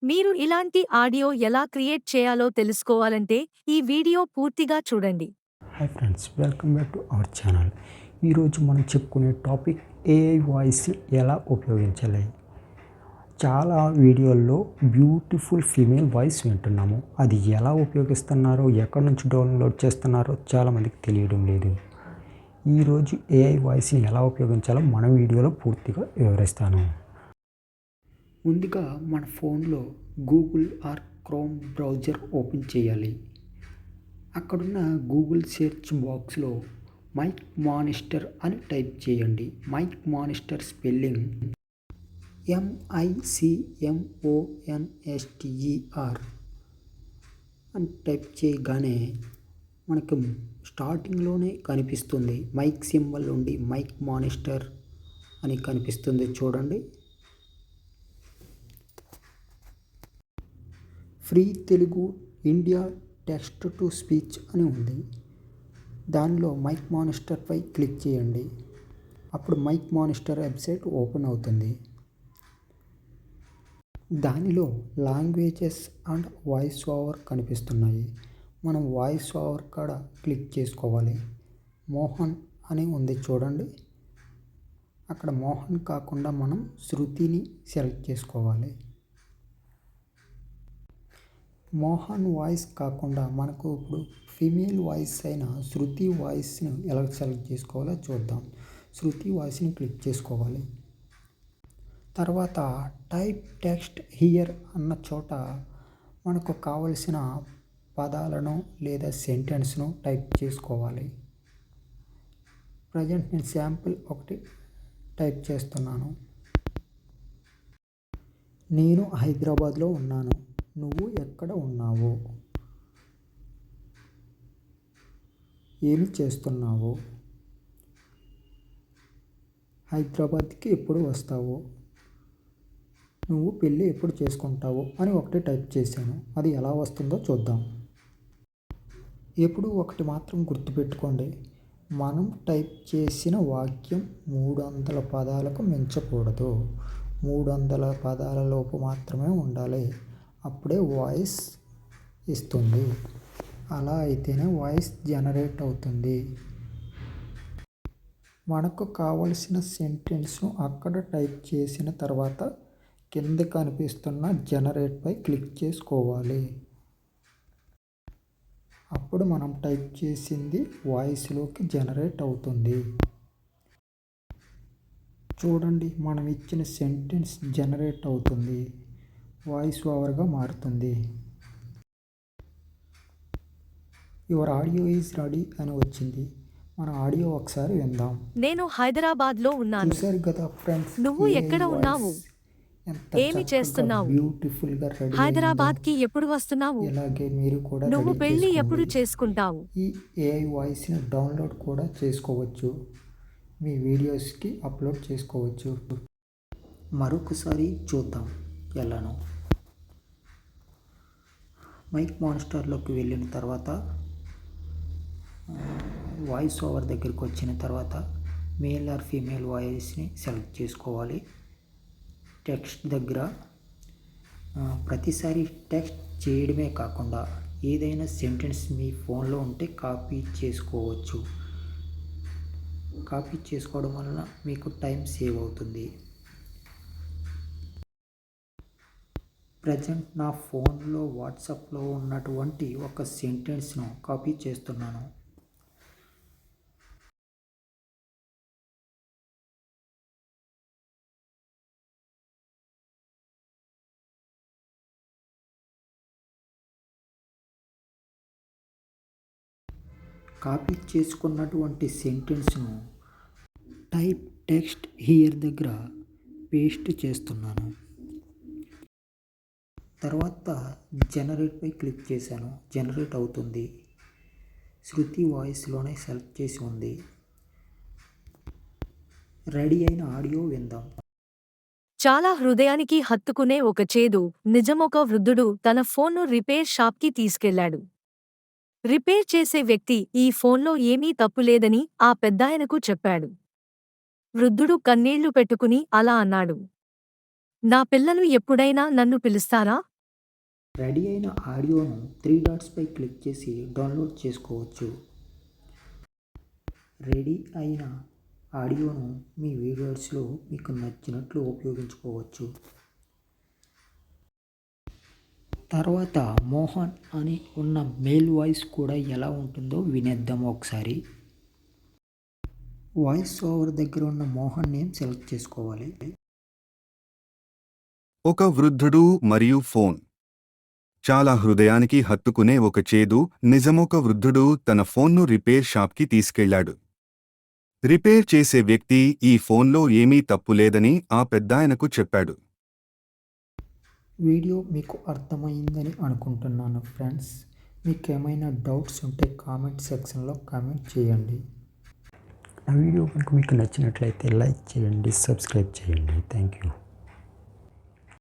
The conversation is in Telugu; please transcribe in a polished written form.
మీరు ఇలాంటి ఆడియో ఎలా క్రియేట్ చేయాలో తెలుసుకోవాలంటే ఈ వీడియో పూర్తిగా చూడండి. Hi friends, welcome back to our channel. ఈరోజు మనం చెప్పుకునే టాపిక్ ఏఐ వాయిస్ ఎలా ఉపయోగించాలి. చాలా వీడియోల్లో బ్యూటిఫుల్ ఫీమేల్ వాయిస్ వింటున్నాము. అది ఎలా ఉపయోగిస్తున్నారో, ఎక్కడి నుంచి డౌన్లోడ్ చేస్తున్నారో చాలామందికి తెలియడం లేదు. ఈరోజు ఏఐ వాయిస్ని ఎలా ఉపయోగించాలో మన వీడియోలో పూర్తిగా వివరిస్తాను. ముందుగా మన ఫోన్లో Google or chrome browser open చేయాలి. అక్కడున్న గూగుల్ సెర్చ్ బాక్స్లో మైక్ మానిస్టర్ అని టైప్ చేయండి. మైక్ మానిస్టర్ స్పెల్లింగ్ MICMONSTER అని టైప్ చేయగానే మనకు స్టార్టింగ్లోనే కనిపిస్తుంది. మైక్ సింబల్ ఉండి మైక్ మానిస్టర్ అని కనిపిస్తుంది చూడండి. Free Telugu India text to speech అని ఉంది. దానిలో మైక్ మానిస్టర్పై క్లిక్ చేయండి. అప్పుడు మైక్ మానిస్టర్ వెబ్సైట్ ఓపెన్ అవుతుంది. దానిలో లాంగ్వేజెస్ అండ్ వాయిస్ ఓవర్ కనిపిస్తున్నాయి. మనం వాయిస్ ఓవర్ కాడ క్లిక్ చేసుకోవాలి. మోహన్ అని ఉంది చూడండి. అక్కడ మోహన్ కాకుండా మనం శృతిని సెలెక్ట్ చేసుకోవాలి. మోహన్ వాయిస్ కాకుండా మనకు ఇప్పుడు ఫీమేల్ వాయిస్ అయిన శృతి వాయిస్ని ఎలా సెలెక్ట్ చేసుకోవాలో చూద్దాం. శృతి వాయిస్ని క్లిక్ చేసుకోవాలి. తర్వాత టైప్ టెక్స్ట్ హియర్ అన్న చోట మనకు కావలసిన పదాలను లేదా సెంటెన్స్ను టైప్ చేసుకోవాలి. ప్రజెంట్ నేను శాంపుల్ ఒకటి టైప్ చేస్తున్నాను. నేను హైదరాబాద్లో ఉన్నాను. నువ్వు ఎక్కడ ఉన్నావు? ఏమి చేస్తున్నావు? హైదరాబాద్కి ఎప్పుడు వస్తావు? నువ్వు పెళ్ళి ఎప్పుడు చేసుకుంటావు అని ఒకటి టైప్ చేశాను. అది ఎలా వస్తుందో చూద్దాం. ఎప్పుడు ఒకటి మాత్రం గుర్తుపెట్టుకోండి, మనం టైప్ చేసిన వాక్యం 300 పదాలకు మించకూడదు. 300 పదాల లోపు మాత్రమే ఉండాలి. అప్పుడే వాయిస్ ఇస్తుంది. అలా అయితేనే వాయిస్ జనరేట్ అవుతుంది. మనకు కావలసిన సెంటెన్స్ను అక్కడ టైప్ చేసిన తర్వాత కింద కనిపిస్తున్న జనరేట్పై క్లిక్ చేసుకోవాలి. అప్పుడు మనం టైప్ చేసింది వాయిస్లోకి జనరేట్ అవుతుంది. చూడండి, మనం ఇచ్చిన సెంటెన్స్ జనరేట్ అవుతుంది. వాయిస్ ఓవర్గా మారుతుంది. యువర్ ఆడియో ఈజ్ రెడీ అని వచ్చింది. మన ఆడియో ఒకసారి విందాం. నేను హైదరాబాద్లో ఉన్నాను. చూశారు కదా ఫ్రెండ్స్, నువ్వు ఎక్కడ ఉన్నావు? ఏమి చేస్తున్నావు? బ్యూటిఫుల్గా రెడీ హైదరాబాద్కి ఎప్పుడు వస్తున్నావు? ఇలాగే మీరు కూడా నువ్వు రెడీ పెళ్లి చేసుకోండి. ఎప్పుడు చేసుకుంటావు? ఈ ఏఐ వాయిస్ని డౌన్లోడ్ కూడా చేసుకోవచ్చు. మీ వీడియోస్కి అప్లోడ్ చేసుకోవచ్చు. మరొకసారి చూద్దాం ఎలానో. మైక్ మానిస్టర్లోకి వెళ్ళిన తర్వాత వాయిస్ ఓవర్ దగ్గరికి వచ్చిన తర్వాత మేల్ ఆర్ ఫీమేల్ వాయిస్ని సెలెక్ట్ చేసుకోవాలి. టెక్స్ట్ దగ్గర ప్రతిసారి టెక్స్ట్ చేయడమే కాకుండా ఏదైనా సెంటెన్స్ మీ ఫోన్లో ఉంటే కాపీ చేసుకోవచ్చు. కాపీ చేసుకోవడం వలన మీకు టైం సేవ్ అవుతుంది. ప్రజెంట్ నా ఫోన్లో వాట్సాప్లో ఉన్నటువంటి ఒక సెంటెన్స్ను కాపీ చేస్తున్నాను. కాపీ చేసుకున్నటువంటి సెంటెన్స్ను టైప్ టెక్స్ట్ హియర్ దగ్గర పేస్ట్ చేస్తున్నాను. తర్వాత జనరేట్పై క్లిక్ చేశాను. జనరేట్ అవుతుంది. శృతి వాయిస్లోనే సెలెక్ట్ చేసి ఉంది. రెడీ అయిన ఆడియో విందాం. చాలా హృదయానికి హత్తుకునే ఒక చేదు నిజమొక వృద్ధుడు తన ఫోన్ను రిపేర్ షాప్కి తీసుకెళ్లాడు. రిపేర్ చేసే వ్యక్తి ఈ ఫోన్లో ఏమీ తప్పులేదని ఆ పెద్దాయనకు చెప్పాడు. వృద్ధుడు కన్నీళ్లు పెట్టుకుని అలా అన్నాడు. నా పిల్లలు ఎప్పుడైనా నన్ను పిలుస్తారా? రెడీ అయిన ఆడియోను 3 డాట్స్పై క్లిక్ చేసి డౌన్లోడ్ చేసుకోవచ్చు. రెడీ అయిన ఆడియోను మీ వీడియోస్లో మీకు నచ్చినట్లు ఉపయోగించుకోవచ్చు. తర్వాత మోహన్ అని ఉన్న మేల్ వాయిస్ కూడా ఎలా ఉంటుందో వినేద్దాం ఒకసారి. వాయిస్ ఓవర్ దగ్గర ఉన్న మోహన్ నేమ్ సెలెక్ట్ చేసుకోవాలి. ఒక వృద్ధుడు మరియు ఫోన్. చాలా హృదయానికి హత్తుకునే ఒక చేదు నిజమొక వృద్ధుడు తన ఫోన్ను రిపేర్ షాప్కి తీసుకెళ్లాడు. రిపేర్ చేసే వ్యక్తి ఈ ఫోన్లో ఏమీ తప్పు లేదని ఆ పెద్దాయనకు చెప్పాడు. వీడియో మీకు అర్థమైందని అనుకుంటున్నాను ఫ్రెండ్స్. మీకు ఏమైనా డౌట్స్ ఉంటే కామెంట్ సెక్షన్లో కామెంట్ చేయండి. ఆ వీడియో కనుక మీకు నచ్చినట్లయితే లైక్ చేయండి, సబ్స్క్రైబ్ చేయండి. Thank you.